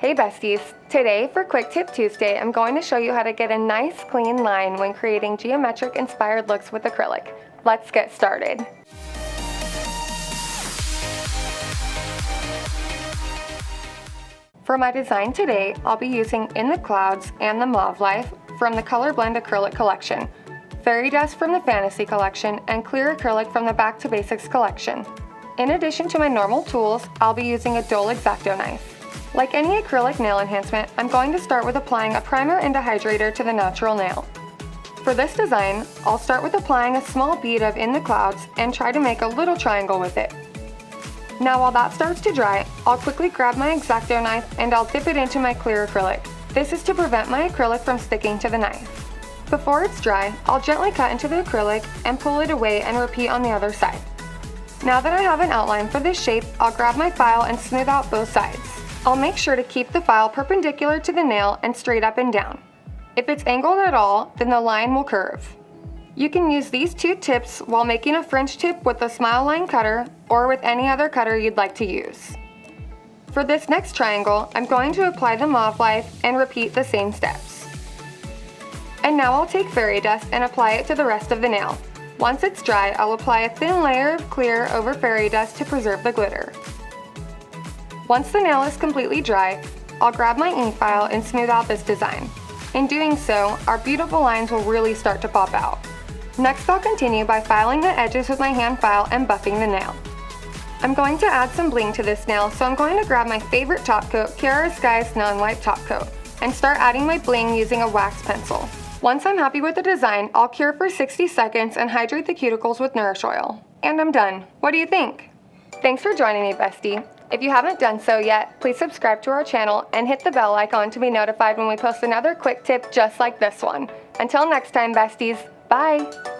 Hey besties, today for Quick Tip Tuesday, I'm going to show you how to get a nice clean line when creating geometric inspired looks with acrylic. Let's get started. For my design today, I'll be using In the Clouds and the Mauve Life from the Color Blend Acrylic Collection, Fairy Dust from the Fantasy Collection, and Clear Acrylic from the Back to Basics Collection. In addition to my normal tools, I'll be using a dull X-Acto knife. Like any acrylic nail enhancement, I'm going to start with applying a primer and a hydrator to the natural nail. For this design, I'll start with applying a small bead of In the Clouds and try to make a little triangle with it. Now while that starts to dry, I'll quickly grab my X-Acto knife and I'll dip it into my clear acrylic. This is to prevent my acrylic from sticking to the knife. Before it's dry, I'll gently cut into the acrylic and pull it away and repeat on the other side. Now that I have an outline for this shape, I'll grab my file and smooth out both sides. I'll make sure to keep the file perpendicular to the nail and straight up and down. If it's angled at all, then the line will curve. You can use these two tips while making a French tip with a smile line cutter or with any other cutter you'd like to use. For this next triangle, I'm going to apply the Mauve Life and repeat the same steps. And now I'll take fairy dust and apply it to the rest of the nail. Once it's dry, I'll apply a thin layer of clear over fairy dust to preserve the glitter. Once the nail is completely dry, I'll grab my ink file and smooth out this design. In doing so, our beautiful lines will really start to pop out. Next, I'll continue by filing the edges with my hand file and buffing the nail. I'm going to add some bling to this nail, so I'm going to grab my favorite top coat, Kiara Sky's non-wipe top coat, and start adding my bling using a wax pencil. Once I'm happy with the design, I'll cure for 60 seconds and hydrate the cuticles with Nourish oil. And I'm done. What do you think? Thanks for joining me, bestie. If you haven't done so yet, please subscribe to our channel and hit the bell icon to be notified when we post another quick tip just like this one. Until next time, besties, bye!